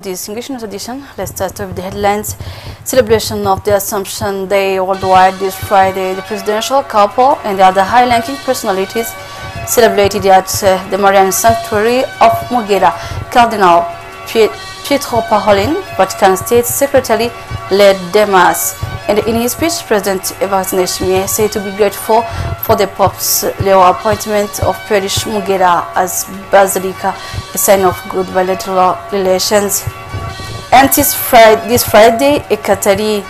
this English news edition. Let's start with the headlines. Celebration of the Assumption Day worldwide this Friday. The presidential couple and the other high-ranking personalities celebrated at the Marian Sanctuary of Mugera. Cardinal Pietro Parolin, Vatican State Secretary, led the Mass. And in his speech, President Evariste Ndayishimiye said to be grateful for the Pope's Leo appointment of Parish Mugera as Basilica, a sign of good bilateral relations. And this Friday, a Qatari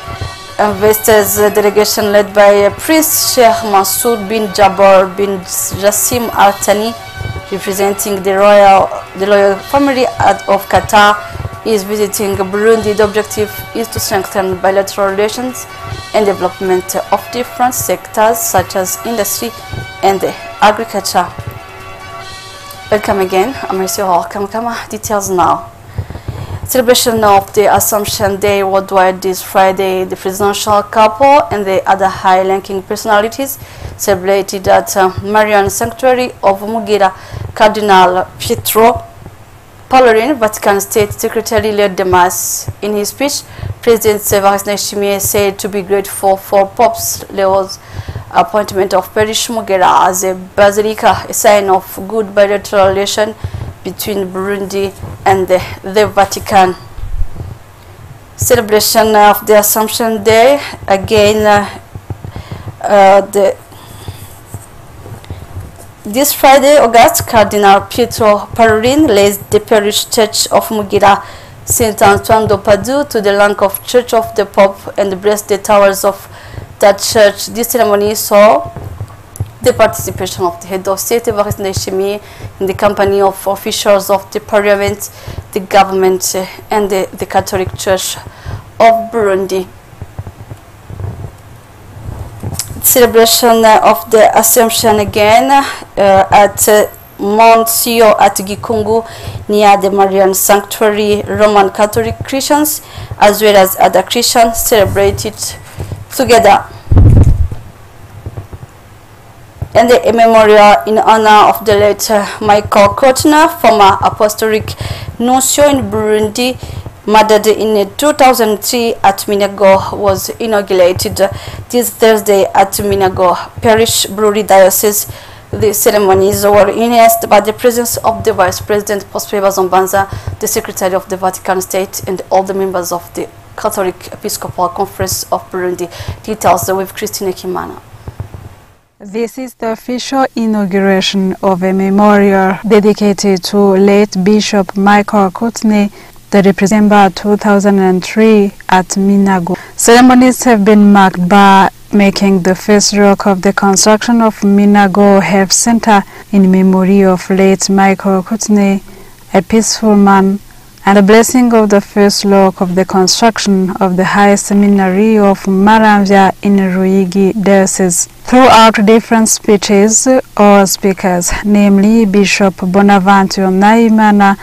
investors delegation led by Prince Sheikh Mansour bin Jabbar bin Jassim Al Thani, representing the royal family of Qatar, is visiting Burundi. The objective is to strengthen bilateral relations and development of different sectors such as industry and agriculture. Welcome again. I'm Marcia Hall. Kama details now. Celebration of the Assumption Day worldwide this Friday. The presidential couple and the other high-ranking personalities celebrated at Marian Sanctuary of Mugera. Cardinal Pietro Parolin, Vatican State Secretary, led the Mass. In his speech, President Evariste Ndayishimiye said to be grateful for Pope Leo's appointment of Parish Mugera as a basilica, a sign of good bilateral relation between Burundi and the Vatican. Celebration of the Assumption Day, again, this Friday, August, Cardinal Pietro Parolin raised the parish church of Mugera, Saint Antoine de Padoue, to the rank of Church of the Pope and blessed the towers of that church. This ceremony saw the participation of the head of state, Evariste Ndayishimiye, in the company of officials of the parliament, the government, and the Catholic Church of Burundi. Celebration of the Assumption again at Mount Sio at Gikungu near the Marian Sanctuary. Roman Catholic Christians as well as other Christians celebrated together. And a memorial in honor of the late Michael Kotner, former apostolic nuncio in Burundi, murdered in 2003 at Minago, was inaugurated this Thursday at Minago Parish, Burundi Diocese. The ceremonies were enhanced by the presence of the Vice President Prosper Bazombanza, the Secretary of the Vatican State, and all the members of the Catholic Episcopal Conference of Burundi. Details with Christine Kimana. This is the official inauguration of a memorial dedicated to late Bishop Michael Kotner, the December 2003 at Minago. Ceremonies have been marked by making the first rock of the construction of Minago Health Center in memory of late Michael Kotner, a peaceful man, and the blessing of the first rock of the construction of the High Seminary of Maramvya in Ruyigi Diocese. Throughout different speeches or speakers, namely Bishop Bonaventure Nahimana,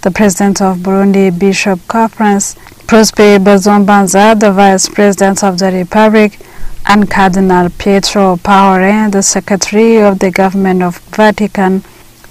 the President of Burundi Bishop Conference, Prosper Bazombanza, the Vice President of the Republic, and Cardinal Pietro Parolin, the Secretary of the Government of Vatican,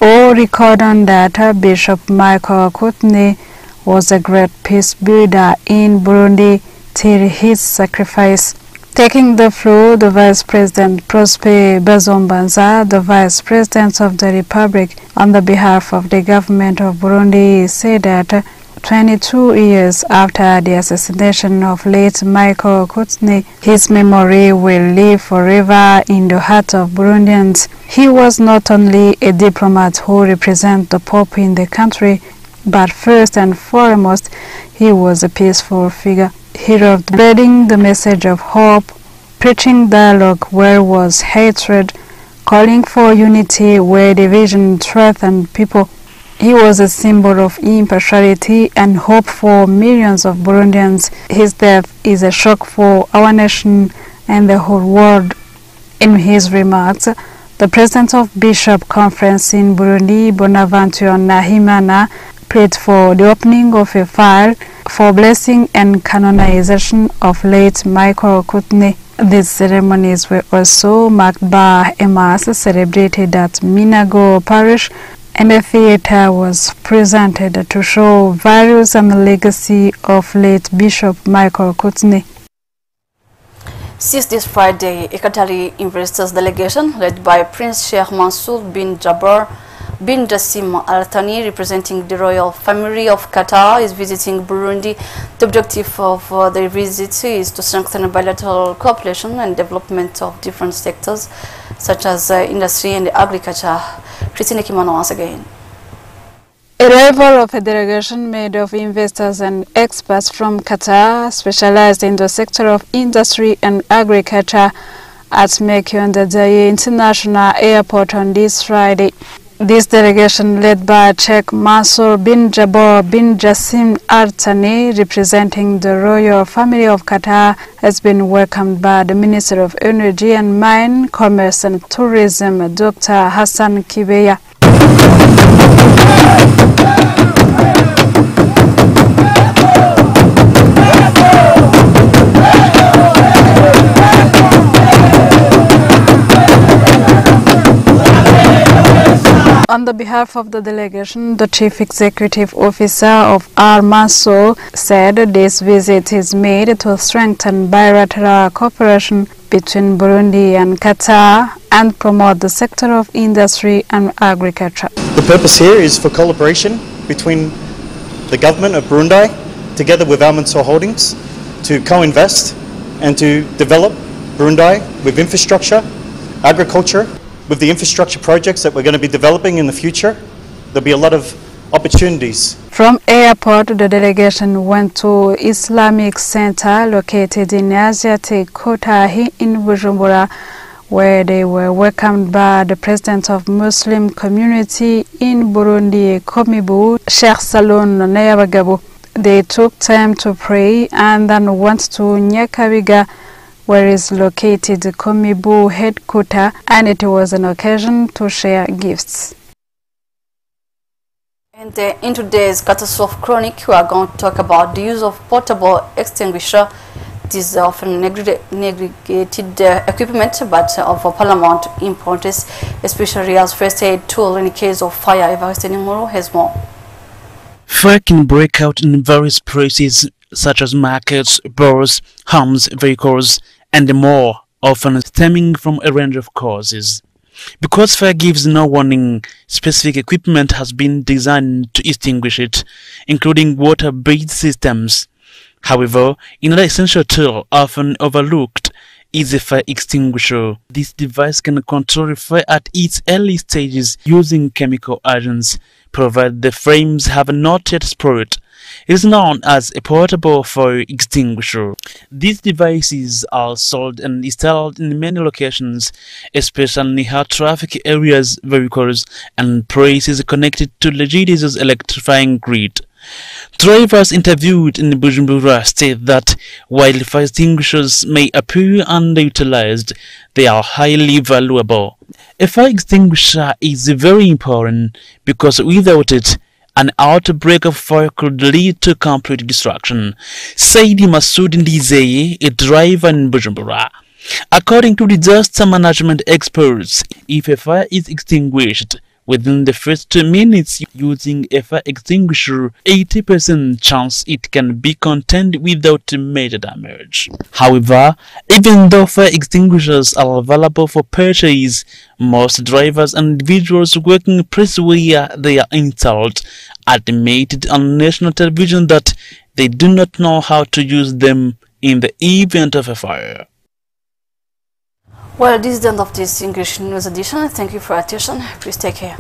all record on that Bishop Michael Kotner was a great peace builder in Burundi till his sacrifice. Taking the floor, the Vice President Prosper Bazombanza, the Vice President of the Republic, on the behalf of the government of Burundi, said that 22 years after the assassination of late Michael Kotner, his memory will live forever in the heart of Burundians. He was not only a diplomat who represented the Pope in the country, but first and foremost, he was a peaceful figure. He loved spreading the message of hope, preaching dialogue where was hatred, calling for unity where division threatened people. He was a symbol of impartiality and hope for millions of Burundians. His death is a shock for our nation and the whole world. In his remarks, the President of Bishop Conference in Burundi, Bonaventure Nahimana, prayed for the opening of a file for blessing and canonization of late Michael Kotner. These ceremonies were also marked by a mass celebrated at Minago Parish, and a theatre was presented to show values and the legacy of late Bishop Michael Kutne. Since this Friday, a Qatari investors delegation led by Prince Sheikh Mansour bin Jabbar bin Jassim Al Thani, representing the royal family of Qatar, is visiting Burundi. The objective of their visit is to strengthen bilateral cooperation and development of different sectors such as industry and agriculture. Christine Kimano once again. Arrival of a delegation made of investors and experts from Qatar, specialized in the sector of industry and agriculture, at Mekyo Ndadaye International Airport on this Friday. This delegation, led by Sheikh Mansour bin Jabbar bin Jassim Al Thani, representing the royal family of Qatar, has been welcomed by the Minister of Energy and Mine, Commerce and Tourism, Dr. Hassan Kibeya. On the behalf of the delegation, the Chief Executive Officer of Al Mansour said this visit is made to strengthen bilateral cooperation between Burundi and Qatar and promote the sector of industry and agriculture. The purpose here is for collaboration between the government of Burundi together with Al Mansour Holdings to co-invest and to develop Burundi with infrastructure, agriculture. With the infrastructure projects that we're going to be developing in the future, there'll be a lot of opportunities. From airport, the delegation went to Islamic Center located in Asiatic Kotahi in Bujumbura, where they were welcomed by the president of Muslim community in Burundi, Komibu, Sheikh Salon Nayabagabo. They took time to pray and then went to Nyakabiga, where is located Komibu headquarters, and it was an occasion to share gifts. And in today's catastrophe chronic, we are going to talk about the use of portable extinguisher. This is often neglected equipment, but of paramount importance, especially as first aid tool in the case of fire. Evariste Nimuro has more. Fire can break out in various places such as markets, bars, homes, vehicles, and more, often stemming from a range of causes. Because fire gives no warning, specific equipment has been designed to extinguish it, including water-based systems. However, another essential tool often overlooked is a fire extinguisher. This device can control fire at its early stages using chemical agents, provided the flames have not yet spread. It is known as a portable fire extinguisher. These devices are sold and installed in many locations, especially high traffic areas, vehicles, and places connected to Legiti's electrifying grid. Drivers interviewed in Bujumbura state that while fire extinguishers may appear underutilized, they are highly valuable. A fire extinguisher is very important because without it, an outbreak of fire could lead to complete destruction, said Masoud Ndizeye, a driver in Bujumbura. According to disaster management experts, if a fire is extinguished within the first 2 minutes using a fire extinguisher, 80% chance it can be contained without major damage. However, even though fire extinguishers are available for purchase, most drivers and individuals working places where they are installed admitted on national television that they do not know how to use them in the event of a fire. Well, this is the end of this English news edition. Thank you for your attention. Please take care.